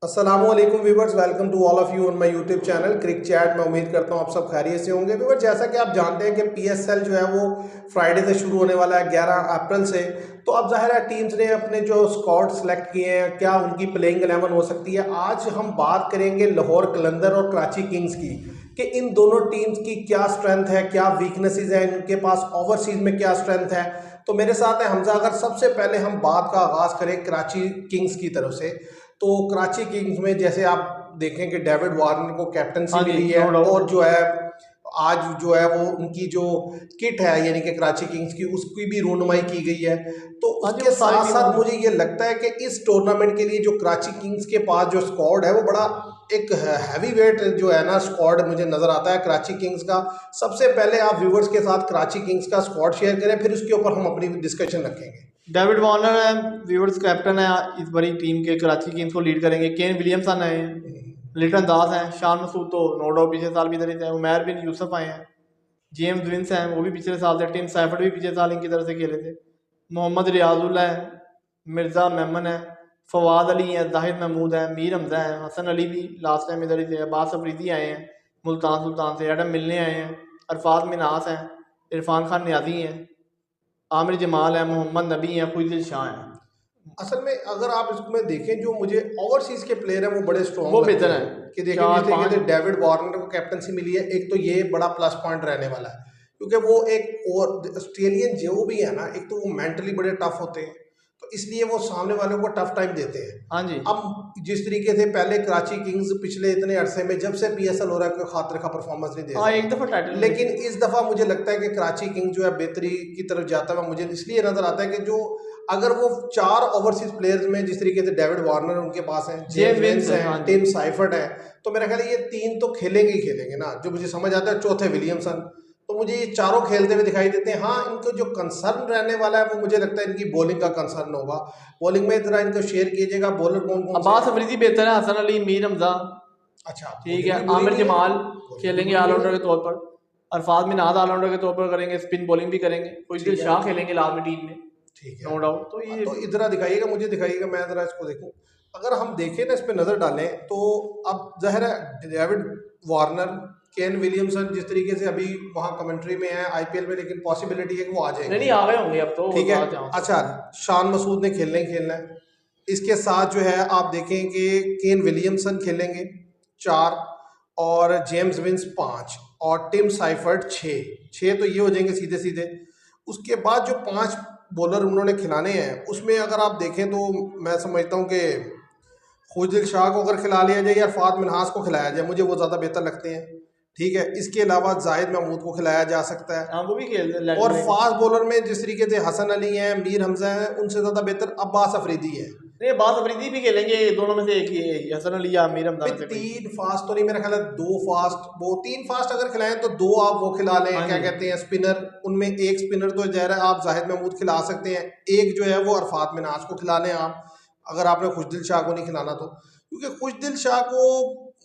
अस्सलामुअलैकुम viewers, welcome to all of you on my YouTube channel Cric Chat. मैं उम्मीद करता हूँ आप सब खैरियत से होंगे। व्यूवर्स, जैसा कि आप जानते हैं कि पीएसएल जो है वो फ्राइडे से शुरू होने वाला है 11 अप्रैल से। तो अब जाहिर है टीम्स ने अपने जो स्क्वाड सेलेक्ट किए हैं, क्या उनकी प्लेइंग 11 हो सकती है। आज हम बात करेंगे लाहौर कलंदर और कराची किंग्स की कि इन दोनों टीम्स की क्या स्ट्रेंथ है, क्या वीकनेसेस हैं, इनके पास ओवरसीज में क्या स्ट्रेंथ है। तो मेरे साथ है हमजा। अगर सबसे पहले हम बात का आगाज़ करें कराची किंग्स की तरफ से, तो कराची किंग्स में जैसे आप देखें कि डेविड वार्नर को कैप्टनसी हाँ जी, मिली है नो डाउट। और जो है आज जो है वो उनकी जो किट है यानी कि कराची किंग्स की उसकी भी रूनुमाई की गई है। तो हाँ जी, उसके वो सारी साथ टीमों साथ में। मुझे ये लगता है कि इस टूर्नामेंट के लिए जो कराची किंग्स के पास जो स्क्वाड है वो बड़ा एक हैवी वेट जो है ना स्क्वाड मुझे नजर आता है कराची किंग्स का। सबसे पहले आप व्यूवर्स के साथ कराची किंग्स का स्क्वाड शेयर करें, फिर उसके ऊपर हम अपनी डिस्कशन रखेंगे। डेविड वार्नर है, व्यूअर्स कैप्टन है इस बड़ी टीम के। कराची किंग्स को लीड करेंगे। केन विलियमसन है, लिटन दास हैं, शान मसूद तो नो डाउट पिछले साल भी इधर ही थे। उमैर बिन यूसुफ आए हैं, जेम्स विंस हैं, वो भी पिछले साल थे। टिम सैफर्ड भी पिछले साल इनकी तरफ से खेले थे। मोहम्मद रियाजुल्ला है, मिर्ज़ा मेमन है, फवाद अली है, जाहिद महमूद है, मीर हमजा है, हसन अली भी लास्ट टाइम इधर ही थे। अब्बास अफरीदी आए हैं मुल्तान सुल्तान से, एडम मिलने आए हैं, अरफात मिनास हैं, इरफान खान न्याजी हैं, आमिर जमाल है, मोहम्मद नबी हैं, खुशदिल शाह हैं। असल में अगर आप इसमें देखें जो मुझे ओवरसीज के प्लेयर हैं वो बड़े वो स्ट्रॉन्ग लगते बेहतर हैं है। कि देखें जिस चार तरीके पाँच से डेविड वार्नर को कैप्टनसी मिली है, एक तो ये बड़ा प्लस पॉइंट रहने वाला है क्योंकि वो एक और ऑस्ट्रेलियन जो भी है ना, एक तो वो मेंटली बड़े टफ होते हैं तो इसलिए वो सामने वालों को टफ टाइम देते हैं। हाँ जी। अब जिस तरीके से पहले कराची किंग्स पिछले इतने अरसे में जब से पीएसएल हो रहा है कोई खातिर का परफॉर्मेंस नहीं दे हाँ, एक सकी, दफ़ा टाइटल लेकिन इस दफ़ा मुझे लगता है कि कराची किंग्स जो है बेहतरी की तरफ जाता हुआ मुझे इसलिए नजर आता है कि जो अगर वो चार ओवरसीज प्लेयर्स में जिस तरीके से डेविड वार्नर उनके पास हैं, जेम्स विंस हैं, हाँ जी। टिम साइफर्ड है, तो मेरा ख्याल है ये तीन तो खेलेंगे ही खेलेंगे ना। जो मुझे समझ आता है चौथे विलियमसन, तो मुझे ये चारों खेलते हुए दिखाई देते हैं। हाँ, इनको जो कंसर्न रहने वाला है वो मुझे लगता है इनकी बॉलिंग का कंसर्न होगा। बॉलिंग में जरा इनको शेयर कीजिएगा बॉलर कौन कौन से अब्बास हैं? अफरीदी बेहतर है, हसन अली, मीर हमजा अच्छा, ठीक बॉलिंग है, भी बुरी आमिर नहीं है, जमाल बॉलिंग भी खेलेंगे बुरी नहीं ऑलराउंडर है। के तौर पर, अरफात मिनाज ऑलराउंडर के तौर पर करेंगे, स्पिन बॉलिंग भी करेंगे, खुशदिल ठीक है, शाह खेलेंगे लास्ट में टीम में, ठीक है। No doubt. तो ये तो इधर दिखाइएगा, मुझे दिखाइएगा, मैं ज़रा इसको देखूं। अगर हम देखें ना, इस पे नज़र डालें तो अब ज़ाहिर है डेविड वार्नर, केन विलियमसन जिस तरीके से अभी वहाँ कमेंट्री में है आईपीएल में, लेकिन पॉसिबिलिटी है कि वो आ नहीं जाएंगे। नहीं आ गए होंगे अब तो, ठीक है। बात जहाँ अच्छा, शान मसूद ने खेलना ही खेलना है। इसके साथ जो है आप देखें कि केन विलियमसन खेलेंगे 4, और जेम्स विंस 5, और टिम साइफर्ड 6। 6 तो ये हो जाएंगे सीधे सीधे। उसके बाद जो 5 बॉलर उन्होंने खिलाने हैं उसमें अगर आप देखें तो मैं समझता हूँ कि खुशदिल शाह को अगर खिला लिया जाए या अरफात मिन्हास को खिलाया जाए, मुझे वो ज़्यादा बेहतर लगते हैं। ठीक है। इसके अलावा जाहिद महमूद को खिलाया जा सकता है। हाँ वो भी खेल और लेंगे। फास्ट बॉलर में जिस तरीके से हसन अली हैं, मीर हमजा हैं, उनसे ज़्यादा बेहतर अब्बास अफरीदी है। नहीं, अब्बास अफरीदी भी खेलेंगे, दोनों में से एक ही है, हसन अली या मीर हमजा भाई में से कोई। 3 फास्ट तो नहीं, मेरा ख्याल है 2 फास्ट, वो 3 फास्ट अगर खिलाएं तो 2 आप वो खिला लें, हाँ क्या जी। कहते हैं स्पिनर। उनमें एक स्पिनर तो जहर है आप जाहिद महमूद खिला सकते हैं, एक जो है वो अरफात मिनाज को खिला लें आप, अगर आपने खुशदिल शाह को नहीं खिलाना तो। क्योंकि खुशदिल शाह को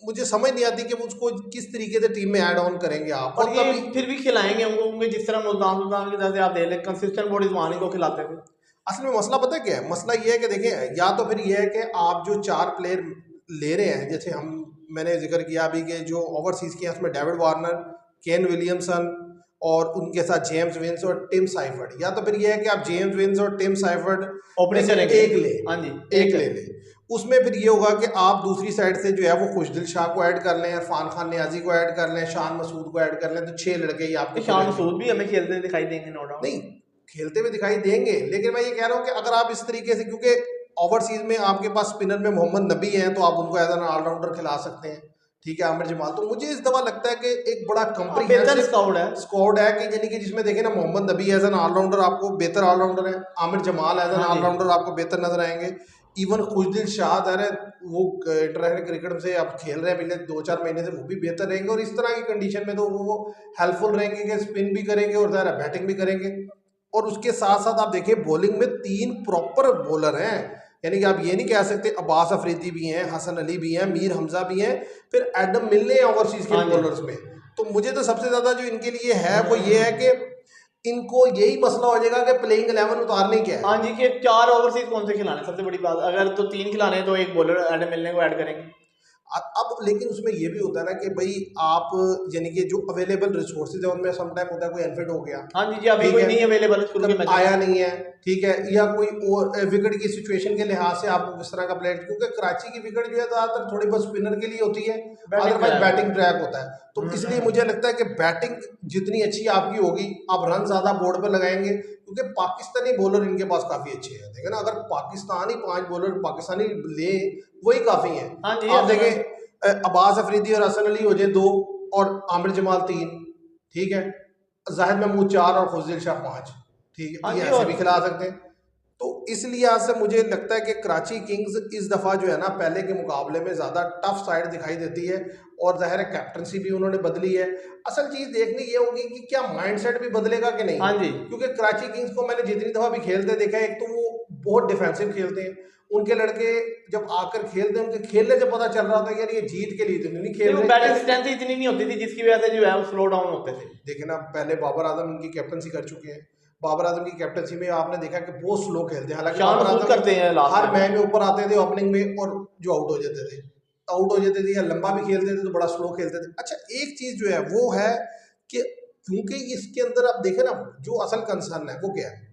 मुझे समझ नहीं आती कि उसको किस तरीके से टीम में ऐड ऑन करेंगे आप। और और ये कभी फिर भी खिलाएंगे उनको, जिस तरह मुल्तान सुल्तान की तरह से आप देख लें, कंसिस्टेंट बॉडीज वानी को खिलाते थे। असल में मसला पता है क्या है? मसला ये है कि देखें, या तो फिर ये है कि आप जो 4 प्लेयर ले रहे हैं, जैसे मैंने जिक्र किया अभी के जो ओवरसीज के हैं उसमें डेविड वार्नर, केन विलियमसन और उनके साथ जेम्स विंस और टिम साइफर्ड, या तो फिर ये है कि आप जेम्स विंस और टिम साइफर्ड में ओपनिंग से करेंगे। एक ले, हाँ जी, एक ले लें। उसमें फिर ये होगा कि आप दूसरी साइड से जो है वो खुशदिल शाह को ऐड कर लें, इरफान खान नियाजी को ऐड कर लें, शान मसूद को ऐड कर लें, तो 6 लड़के ही आपको शान खुलेंगे। मसूद भी हमें खेलते दिखाई देंगे, नो डाउट। नहीं, खेलते हुए दिखाई देंगे, लेकिन मैं ये कह रहा हूँ कि अगर आप इस तरीके से, क्योंकि ओवरसीज में आपके पास स्पिनर में मोहम्मद नबी हैं तो आप उनको एज एन ऑलराउंडर खिला सकते हैं। ठीक है, आमिर जमाल, तो मुझे इस दफा लगता है कि एक बड़ा बेहतर कंप्रीहेंसिव स्काउट है। स्क्वाड है कि यानी कि जिसमें देखें ना, मोहम्मद नबी एज एन ऑलराउंडर आपको बेहतर ऑलराउंडर है, आमिर जमाल एज एन हाँ जी। ऑलराउंडर आपको बेहतर नजर आएंगे। इवन खुशदिल शाह है वो इंटरनेशनल क्रिकेट से अब खेल रहे हैं पिछले 2-4 महीने से, वो भी बेहतर रहेंगे, और इस तरह की कंडीशन में तो वो हेल्पफुल रहेंगे कि स्पिन भी करेंगे और ज़रा बैटिंग भी करेंगे। और उसके साथ साथ आप देखिए बॉलिंग में 3 प्रॉपर बॉलर हैं, यानी कि आप ये नहीं कह सकते, अब्बास अफरीदी भी हैं, हसन अली भी हैं, मीर हमजा भी हैं, फिर एडम मिलने हैं ओवरसीज के हाँ जी। बॉलर्स में। तो मुझे तो सबसे ज़्यादा जो इनके लिए है वो ये है कि इनको यही मसला हो जाएगा कि प्लेइंग 11 उतारने क्या है। हाँ जी, कि 4 ओवरसीज कौन से खिलाने, सबसे बड़ी बात। अगर तो 3 खिलाने हैं तो एक बॉलर एडम मिलने को ऐड करेंगे। अब लेकिन उसमें ये भी होता है ना कि भाई आप यानी कि जो अवेलेबल रिसोर्सेज है उनमें सम टाइम होता है कोई अनफिट हो गया, हाँ जी अभी ठीक कोई है, नहीं अवेलेबल शुरू के मैच आया नहीं है, ठीक है, या कोई और विकेट की सिचुएशन के लिहाज से आपको किस तरह का प्लेयर, क्योंकि कराची की विकेट जो है ज़्यादातर थोड़ी बहुत स्पिनर के लिए होती है, अदरवाइज बैटिंग ट्रैक होता है। तो इसलिए मुझे लगता है कि बैटिंग जितनी अच्छी आपकी होगी आप रन ज़्यादा बोर्ड पर लगाएंगे, क्योंकि पाकिस्तानी बॉलर इनके पास काफ़ी अच्छे हैं। देखें ना, अगर पाकिस्तानी 5 बॉलर पाकिस्तानी ले वही काफ़ी हैं। हाँ जी, आप देखें अब्बास अफरीदी और हसन अली हो जाए 2 और आमिर जमाल 3, ठीक है, जाहिद महमूद 4 और फजल शाह 5, ठीक है, हाँ ये जी। ऐसे और भी खिला सकते हैं। तो इस लिहाज से मुझे लगता है कि कराची किंग्स इस दफ़ा जो है ना पहले के मुकाबले में ज़्यादा टफ साइड दिखाई देती है, और ज़ाहिर है कैप्टनसी भी उन्होंने बदली है। असल चीज़ देखनी ये होगी कि क्या माइंडसेट भी बदलेगा कि नहीं। हाँ जी, क्योंकि कराची किंग्स को मैंने जितनी दफ़ा भी खेलते देखा है, एक तो वो बहुत डिफेंसिव खेलते हैं, उनके लड़के जब आकर खेलते हैं उनके खेलने से पता चल रहा था यार ये जीत के लिए तो नहीं खेल वो रहे। बैटिंग स्ट्रेंथ इतनी नहीं होती थी जिसकी वजह से जो है वो स्लो डाउन होते थे। देखे ना, पहले बाबर आजम इनकी कैप्टनसी कर चुके हैं, बाबर आजम की कैप्टनसी में आपने देखा कि बहुत स्लो खेलते हैं, हालांकि शान बाबर खुद आजम करते हैं लास्ट हर में। मैच में ऊपर आते थे ओपनिंग में, और जो आउट हो जाते थे या लंबा भी खेलते थे तो बड़ा स्लो खेलते थे। अच्छा, एक चीज जो है वो है कि क्योंकि इसके अंदर आप देखें ना, जो असल कंसर्न है वो क्या है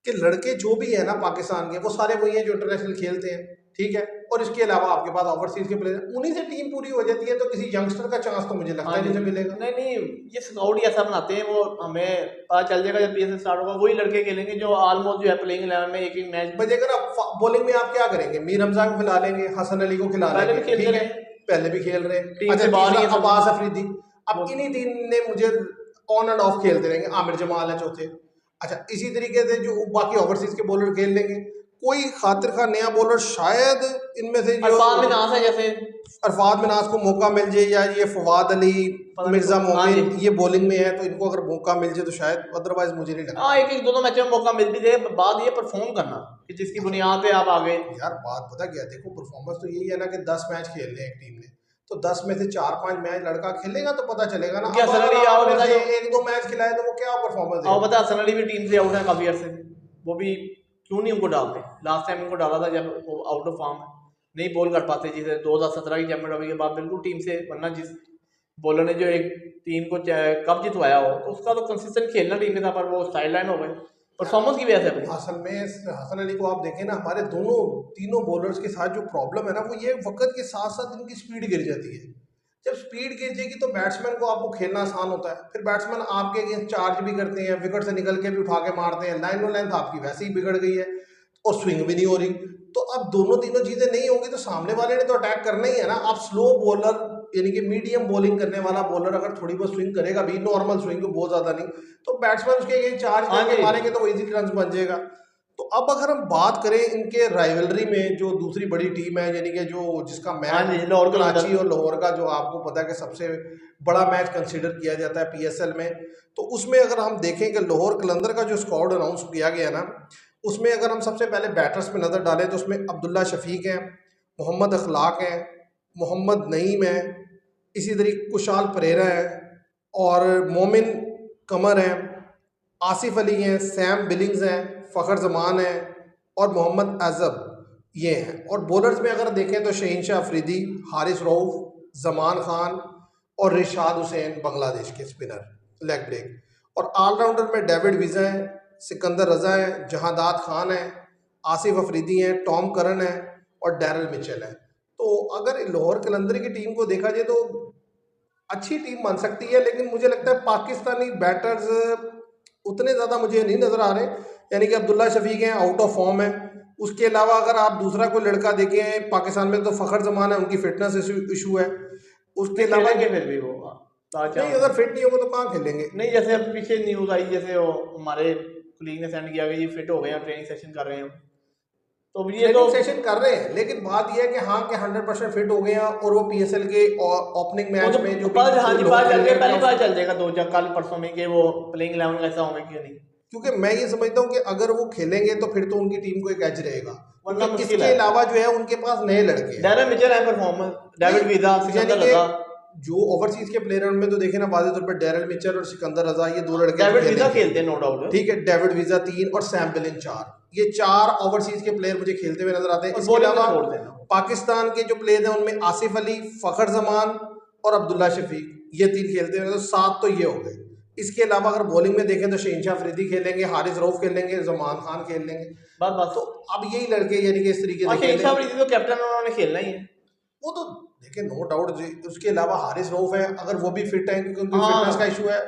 कि लड़के जो भी है ना पाकिस्तान के, वो सारे वही हैं जो इंटरनेशनल खेलते हैं, ठीक है, और इसके अलावा आपके पास ओवरसीज के प्लेयर, उन्हीं से टीम पूरी हो जाती है, तो किसी यंगस्टर का चांस तो मुझे लगता हाँ है जी, नहीं मिलेगा। नहीं नहीं, ये स्काउट ही ऐसा बनाते हैं, वो हमें पता चल जाएगा जब पीएसएल स्टार्ट होगा, वही लड़के खेलेंगे जो ऑलमोस्ट जो है प्लेइंग 11 में एक एक मैच। भाई देखो ना, बॉलिंग में आप क्या करेंगे, मीर हमजा को खिला लेंगे, हसन अली को खिला पहले लेंगे, भी खेलते ठीक है, रहे, पहले भी खेल रहे हैं। टीम अच्छा, से बाहर ही तीसरा है सब। अब्बास अफरीदी, अब वो इन्हीं तीन ने मुझे ऑन एंड ऑफ खेलते रहेंगे, आमिर जमाल है चौथे। अच्छा, इसी तरीके से जो बाकी ओवरसीज के बॉलर खेल लेंगे, कोई खातिर का नया बॉलर शायद इनमें से जो अरफान मिनास है जैसे, अरफात मिनास को मौका मिल जाए, या ये फवाद अली, पता नहीं मिर्जा हाँ जी। मोमिन, ये बॉलिंग में है तो इनको अगर मौका मिल जाए तो शायद, अदरवाइज मुझे नहीं लगता। हाँ, एक एक दोनों मैचों में मौका मिल भी दे, बात ये परफॉर्म करना कि जिसकी बुनियाद पे आप आ गए। यार बात पता क्या, देखो परफॉर्मेंस तो यही है ना कि 10 मैच खेल रहे हैं एक टीम ने, तो 10 में से 4-5 मैच लड़का खेलेगा तो पता चलेगा ना। क्योंकि अब हसन अगर अली आओ आपने बता से जो, 1-2 मैच खिलाए तो वो क्या परफॉर्मेंस आओ देगा। बता हसन अली भी टीम से आउट है काफी अरसे से, वो भी क्यों नहीं उनको डालते। लास्ट टाइम उनको डाला था जब वो आउट ऑफ फॉर्म है, नहीं बॉल कर पाते, जैसे 2017 की चैंपियन ट्रॉफी के बाद बिल्कुल टीम से, वरना जिस बॉलर ने जो एक टीम को कप जितवाया हो तो उसका तो कंसिस्टेंट खेलना टीम के साथ, पर वो साइड लाइन हो गए परफॉर्मेंस की वजह से अपनी। असल में हसन अली को आप देखें ना, हमारे दोनों तीनों बॉलर्स के साथ जो प्रॉब्लम है ना, वो ये वक्त के साथ साथ इनकी स्पीड गिर जाती है। जब स्पीड गिर जाएगी तो बैट्समैन को आपको खेलना आसान होता है, फिर बैट्समैन आपके अगेंस्ट चार्ज भी करते हैं, विकेट से निकल के भी उठा के मारते हैं, लाइन लेंथ आपकी वैसे ही बिगड़ गई है और स्विंग भी नहीं हो रही। तो अब दोनों तीनों चीजें नहीं होंगी तो सामने वाले ने तो अटैक करना ही है ना। आप स्लो बॉलर यानी कि मीडियम बॉलिंग करने वाला बॉलर अगर थोड़ी बहुत स्विंग करेगा भी, नॉर्मल स्विंग को बहुत ज्यादा नहीं, तो बैट्समैन उसके अगेंस्ट चार्ज हाँ करके जी, मारेंगे तो वो इजी रन बन जाएगा। तो अब अगर हम बात करें इनके राइवलरी में, जो दूसरी बड़ी टीम है यानी कि जो जिसका हाँ मैच जी, लाहौर कराची कलंदर। और लाहौर का, जो आपको पता है कि सबसे बड़ा मैच कंसीडर किया जाता है पीएसएल में, तो उसमें अगर हम देखें कि लाहौर कलंदर का जो स्क्वाड अनाउंस किया गया ना, उसमें अगर हम सबसे पहले बैटर्स पे नज़र डालें तो उसमें अब्दुल्ला शफीक हैं, मोहम्मद अखलाक हैं, मोहम्मद नईम है, इसी तरीके कुशाल परेरा है, और मोमिन कमर हैं, आसिफ अली हैं, सैम बिलिंग्स हैं, फ़खर जमान हैं और मोहम्मद अजब ये हैं। और बॉलर्स में अगर देखें तो शहीनशाह अफरीदी, हारिस रऊफ़, जमान खान और रिशाद हुसैन बांग्लादेश के स्पिनर लेग ब्रेक। और ऑलराउंडर में डेविड विज़ा हैं, सिकंदर रज़ा हैं, जहादात खान हैं, आसिफ अफरीदी हैं, टॉम करन हैं और डैरल मिचेल हैं। तो अगर लाहौर कलंदर की टीम को देखा जाए तो अच्छी टीम बन सकती है, लेकिन मुझे लगता है पाकिस्तानी बैटर्स उतने ज़्यादा मुझे नहीं नज़र आ रहे। यानी कि अब्दुल्ला शफीक हैं, आउट ऑफ फॉर्म है। उसके अलावा अगर आप दूसरा कोई लड़का देखें पाकिस्तान में तो फ़खर जमान है, उनकी फिटनेस इशू है। उसके नहीं अलावा खेलेंगे फिर भी वो नहीं, अगर फिट नहीं होगा तो कहाँ खेलेंगे। नहीं, जैसे अब पीछे न्यूज आई, जैसे वो हमारे कुलीग ने सेंड किया कि ये फिट हो गए हैं, ट्रेनिंग सेशन कर रहे हैं, तो अब ये तो ट्रेनिंग सेशन कर रहे हैं, लेकिन बात यह है कि हाँ कि 100% फिट हो गए हैं और वो पीएसएल के ओपनिंग वो मैच तो में जो हाँ जी, पता चल गया, पहली भी, बार चल जाएगा दो कल परसों में कि वो प्लेइंग 11 कैसा होंगे क्यों नहीं, क्योंकि मैं ये समझता हूँ कि अगर वो खेलेंगे तो फिर तो उनकी टीम को एक एज रहेगा, वरना क्योंकि मुश्किल इसके है। अलावा जो है उनके पास नए लड़के हैं, डैरन मिचेल है परफॉर्मेंस, डेविड वीजा, यानी सिकंदर कि रजा। जो ओवरसीज के प्लेयर में तो देखे ना वाज़ेह तौर पर डेरिल मिचेल और सिकंदर रजा, ये दो लड़के डेविड वीजा खेलेंगे। खेलते हैं नो डाउट। ठीक है, डेविड वीजा 3 और सैम बिलिन 4, ये 4 ओवरसीज के प्लेयर मुझे खेलते हुए नजर आते हैं। इसके अलावा पाकिस्तान के जो प्लेयर हैं उनमें आसिफ अली, फखर जमान और अब्दुल्ला शफीक, ये 3 खेलते हुए, तो 7 तो ये हो गए। इसके अलावा अगर बॉलिंग में देखें तो शहनशाह अफरीदी खेलेंगे, हारिस रऊफ खेलेंगे, जमान खान खेल लेंगे। बस तो अब यही लड़के यानी कि इस तरीके से शहनशाह अफरीदी तो कैप्टन उन्होंने खेलना ही है, वो तो देखिए नो डाउट। उसके अलावा हारिस रऊफ है, अगर वो भी फिट है क्योंकि उनकी फिटनेस का इशू है,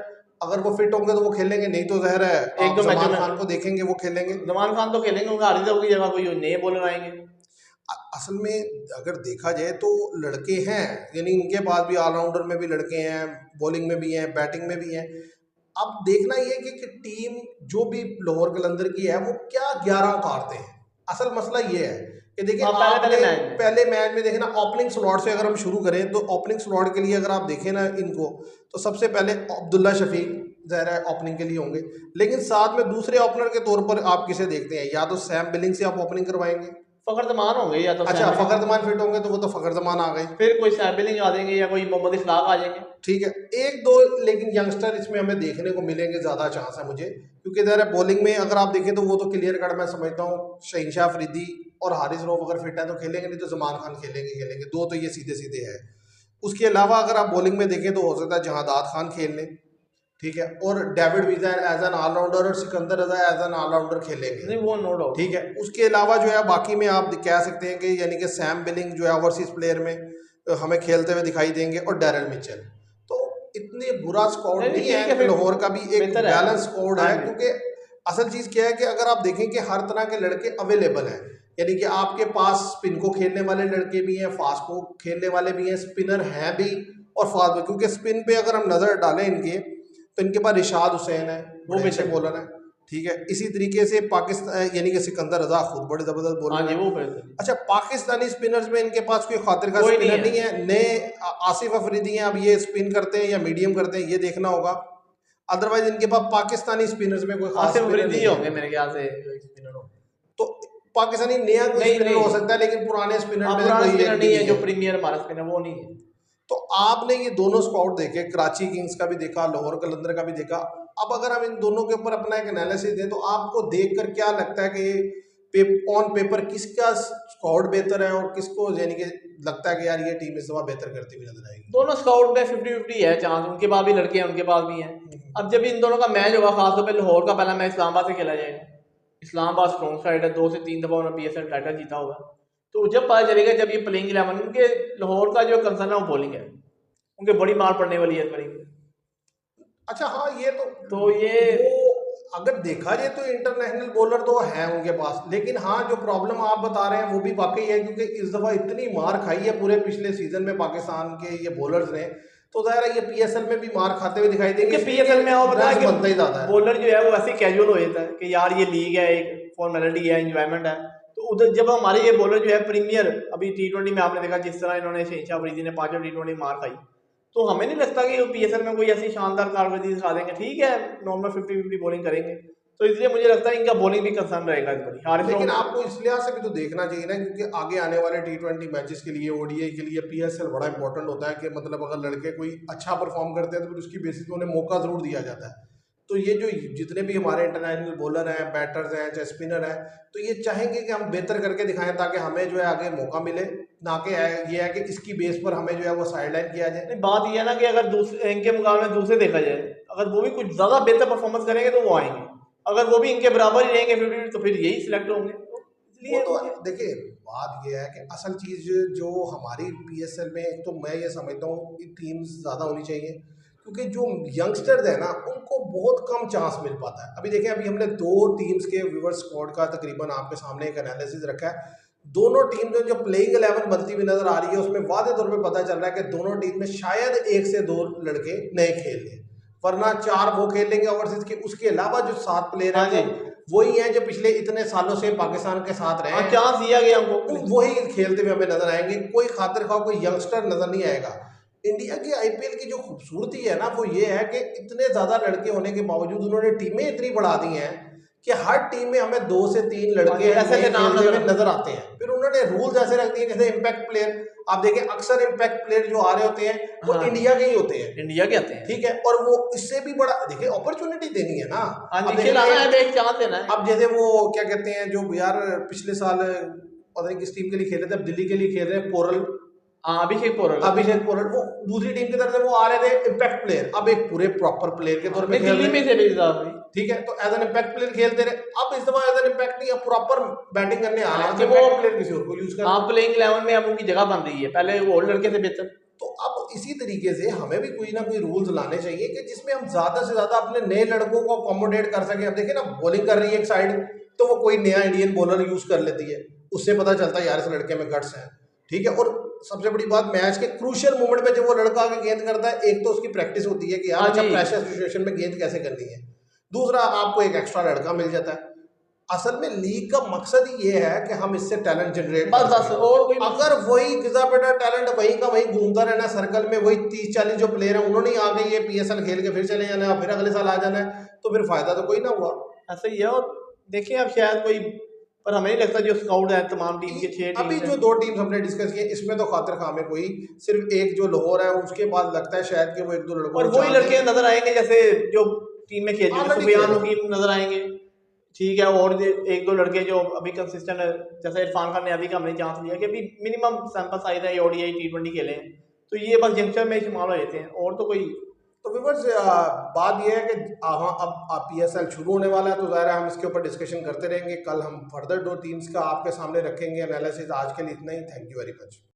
अगर वो फिट होंगे तो वो खेलेंगे, नहीं तो जहर है एक दो जमान खान को देखेंगे वो खेलेंगे। जमान खान तो खेलेंगे, हारिस रऊफ की जगह कोई नए बॉलर आएंगे। असल में अगर देखा जाए तो लड़के हैं, यानी इनके पास भी ऑलराउंडर में भी लड़के हैं, बॉलिंग में भी हैं, बैटिंग में भी हैं। अब देखना ये कि टीम जो भी लाहौर कलंदर की है वो क्या 11 उतारते हैं। असल मसला ये है कि देखिए पहले मैच में देखें ना, ओपनिंग स्लॉट से अगर हम शुरू करें तो ओपनिंग स्लॉट के लिए अगर आप देखें ना इनको, तो सबसे पहले अब्दुल्ला शफीक ज़ाहिर है ओपनिंग के लिए होंगे, लेकिन साथ में दूसरे ओपनर के तौर पर आप किसे देखते हैं, या तो सैम बिलिंग से आप ओपनिंग करवाएंगे, फखर जमान होंगे, या तो अच्छा फखर जमान फिट होंगे तो वो तो फखर जमान आ गए, फिर कोई सैम बिलिंग आ जाएंगे या कोई मोहम्मद इशफाक आ जाएंगे। ठीक है, एक दो लेकिन यंगस्टर इसमें हमें देखने को मिलेंगे, ज़्यादा चांस है मुझे, क्योंकि ज़रा बॉलिंग में अगर आप देखें तो वो तो क्लियर कट मैं समझता हूँ शहनशाह अफरीदी और हारिस रऊफ अगर फिट है तो खेलेंगे, नहीं तो जमान खान खेलेंगे, दो तो ये सीधे सीधे है। उसके अलावा अगर आप बॉलिंग में देखें तो हो सकता है जहादात खान खेल लें, ठीक है, और David Wiese as an allrounder और Sikandar Raza as an allrounder खेलेंगे, नहीं वो नो डाउट, ठीक है। उसके अलावा जो है बाकी में आप कह सकते हैं कि यानी कि सैम बिलिंग जो है ओवरसीज प्लेयर में हमें खेलते हुए दिखाई देंगे, और डेरिल मिचेल। तो इतने बुरा स्क्वाड नहीं है, लाहौर का भी एक बैलेंस स्क्वाड है, क्योंकि असल चीज़ क्या है कि अगर आप देखें कि हर तरह के लड़के अवेलेबल हैं, यानी कि आपके पास स्पिन को खेलने वाले लड़के भी हैं, फास्ट को खेलने वाले भी हैं, स्पिनर हैं भी और फास्ट भी, क्योंकि स्पिन पे अगर हम नज़र डालें इनके तो इनके पास रिशाद हुसैन है, वो अच्छे बॉलर है, ठीक है। इसी तरीके से पाकिस्तान यानी कि सिकंदर रजा खुद बड़े ज़बरदस्त बॉलर है। अच्छा, पाकिस्तानी स्पिनर्स में इनके पास कोई खातिर का स्पिनर नहीं है, नए आसिफ अफरीदी हैं, अब ये स्पिन करते हैं या मीडियम करते हैं ये देखना होगा, अदरवाइज इनके पास पाकिस्तानी स्पिनर्स में कोई खास स्पिनर नहीं होंगे मेरे ख्याल से। तो पाकिस्तानी नया कोई स्पिनर हो सकता है, लेकिन पुराने स्पिनर में नहीं है, जो प्रीमियर हमारा स्पिनर वो नहीं है। तो आपने ये दोनों स्क्वाड देखे, कराची किंग्स का भी देखा, लाहौर कलंदर का भी देखा, अब अगर हम इन दोनों के ऊपर अपना एक एनालिसिस दें तो आपको देखकर क्या लगता है कि ऑन पेपर किसका स्क्वाड बेहतर है और किसको यानी कि लगता है कि यार ये टीम इस दफा बेहतर करती हुई नजर आएगी? दोनों स्क्वाड में 50-50 है चांस, उनके पास भी लड़के हैं, उनके पास भी हैं। अब जब इन दोनों का मैच होगा, खासतौर पर लाहौर का पहला मैच इस्लामाबाद से खेला जाएगा, इस्लामाबाद स्ट्रॉन्ग साइड है, 2 से 3 दफा उन्होंने PSL टाइटल जीता होगा, तो जब पता चलेगा जब ये प्लेइंग 11, उनके लाहौर का जो कंसर्न है वो बॉलिंग है, उनके बड़ी मार पड़ने वाली है बड़ी। अच्छा हाँ, ये तो ये अगर देखा जाए तो इंटरनेशनल बॉलर तो है उनके पास, लेकिन हाँ जो प्रॉब्लम आप बता रहे हैं वो भी वाकई है, क्योंकि इस दफ़ा इतनी मार खाई है पूरे पिछले सीजन में पाकिस्तान के ये बॉलर्स ने, तो ज़ाहिर है ये PSL में भी मार खाते हुए दिखाई देंगे। PSL में और बनता ही ज़्यादा है, बॉलर जो है वो ऐसे कैजुअल हो जाता है कि यार ये लीग है, एक फॉर्मेलिटी है, एंजॉयमेंट है। तो उधर जब हमारे ये बॉलर जो है प्रीमियर, अभी T20 में आपने देखा जिस तरह इन्होंने शहनशाह अफरीदी ने 5 T20 मार खाई, तो हमें नहीं लगता कि PSL में कोई ऐसी शानदार कारकर्दगी दिखा देंगे। ठीक है, नॉर्मल 50-50 बॉलिंग करेंगे, तो इसलिए मुझे लगता है इनका बॉलिंग भी कंसर्न रहेगा इस बार। लेकिन आपको इस लिहाज से भी तो देखना चाहिए ना, क्योंकि आगे आने वाले T20 मैचेस के लिए, ODI के लिए PSL बड़ा इंपॉर्टेंट होता है कि मतलब अगर लड़के कोई अच्छा परफॉर्म करते हैं तो फिर उसकी बेसिस पे उन्हें मौका ज़रूर दिया जाता है। तो ये जो जितने भी हमारे इंटरनेशनल बॉलर हैं, बैटर्स हैं, चाहे स्पिनर हैं, तो ये चाहेंगे कि हम बेहतर करके दिखाएं ताकि हमें जो है आगे मौका मिले, ना कि ये है कि इसकी बेस पर हमें जो है वो साइडलाइन किया जाए। बात ये है ना कि अगर इनके मुकाबले में दूसरे देखा जाए, अगर वो भी कुछ ज़्यादा बेहतर परफॉर्मेंस करेंगे तो वो आएंगे, अगर वो भी इनके बराबर ही रहेंगे 50 तो फिर यही सिलेक्ट होंगे। इसलिए तो देखिए बात ये है कि असल चीज़ जो हमारी PSL में, एक तो मैं ये समझता हूँ कि टीम्स ज़्यादा होनी चाहिए, क्योंकि जो यंगस्टर्स हैं ना उनको बहुत कम चांस मिल पाता है। अभी देखें, अभी हमने 2 टीम्स के व्यूअर स्क्वाड का तकरीबन आपके सामने एक एनालिसिस रखा है। दोनों टीम जो प्लेइंग 11 बनती हुई नजर आ रही है उसमें वादे तौर पे पता चल रहा है कि दोनों टीम में शायद 1 से 2 लड़के नए खेल लें, वरना 4 वो खेल लेंगे ओवरसीज के। उसके अलावा जो 7 प्लेयर हैं वही हैं जो पिछले इतने सालों से पाकिस्तान के साथ रहे, चांस दिया गया हमको, वही खेलते हुए हमें नजर आएंगे। कोई खातिर खा कोई यंगस्टर नजर नहीं आएगा। इंडिया की IPL की जो खूबसूरती है ना वो ये है कि इतने ज़्यादा लड़के होने के बावजूद उन्होंने टीमें इतनी बढ़ा दी हैं कि हर टीम में हमें 2 से 3 लड़के ऐसे नाम नजर आते हैं। फिर उन्होंने रूल्स ऐसे रख दिए जैसे इम्पैक्ट प्लेयर, आप देखें अक्सर इम्पैक्ट प्लेयर जो आ रहे होते हैं वो इंडिया के ही होते हैं, इंडिया के आते हैं, ठीक है। और वो इससे भी बड़ा देखिए अपॉर्चुनिटी देनी है ना, चांस देना है। अब जैसे वो क्या कहते हैं जो यार पिछले साल पता नहीं किस टीम के लिए खेल रहे थे, अब दिल्ली के लिए खेल रहे हैं, पोरल, अभिषेक पोरल, वो दूसरी टीम की तरफ से वो आ रहे थे इम्पैक्ट प्लेयर, अब एक पूरे प्रॉपर प्लेयर के तौर पे खेल रहे हैं, ठीक है। तो एज एन इम्पैक्ट प्लेयर खेलते रहे, अब इस दफा एज एन इम्पैक्ट नहीं, अब प्रॉपर बैटिंग करने आ रहे हैं कि वो प्लेयर किसी और को यूज कर, हाँ प्लेइंग 11 में अब उनकी जगह बन रही है, पहले वो और लड़के से बेहतर। तो अब इसी तरीके से हमें भी कोई ना कोई रूल्स लाने चाहिए कि जिसमें हम ज्यादा से ज्यादा अपने नए लड़कों को अकोमोडेट कर सके। अब देखिए ना बॉलिंग कर रही है एक साइड, तो वो कोई नया इंडियन बॉलर यूज कर लेती है, उससे पता चलता है यार इस लड़के में गट्स हैं, ठीक है। और सबसे बड़ी बात मैच के क्रूशियल मोमेंट में जब वो लड़का आके गेंद करता है, एक तो उसकी प्रैक्टिस होती है कि यार अच्छा प्रेशर सिचुएशन में गेंद कैसे करनी है, दूसरा आपको एक एक्स्ट्रा लड़का मिल जाता है। असल में लीग का मकसद ही ये है कि हम इससे टैलेंट जनरेट कर सकें, और कोई अगर वही गिजा बेटा टैलेंट वही का वही घूमता रहना सर्कल में, वही 30-40 जो प्लेयर हैं उन्होंने आगे ये PSL खेल के फिर चले जाना है, फिर अगले साल आ जाना है, तो फिर फायदा तो कोई ना हुआ। ऐसा ही है। और देखिए अब शायद कोई, पर हमें नहीं लगता जो स्काउट है तमाम टीम के 6 अभी जो 2 टीम्स हमने डिस्कस किए इसमें तो खातिर खामे कोई सिर्फ एक जो लाहौर है, उसके बाद लगता है शायद कि वो 1-2 लड़कों, और वही लड़के नजर आएंगे जैसे जो टीम में खेलते हैं, सुफियान नकीम नजर आएंगे, ठीक है। और 1-2 लड़के जो अभी कंसिस्टेंट है, जैसे इरफान खान ने अभी का हमने चांस लिया कि अभी मिनिमम सैंपल साइज है, ODI T20 खेले हैं, तो ये बस जंक्शन में इस्तेमाल हो जाते हैं, और तो कोई। तो व्यूअर्स बात यह है कि हाँ अब PSL शुरू होने वाला है, तो ज़ाहिर है हम इसके ऊपर डिस्कशन करते रहेंगे। कल हम फर्दर 2 टीम्स का आपके सामने रखेंगे एनालिसिस। आज के लिए इतना ही, थैंक यू वेरी मच।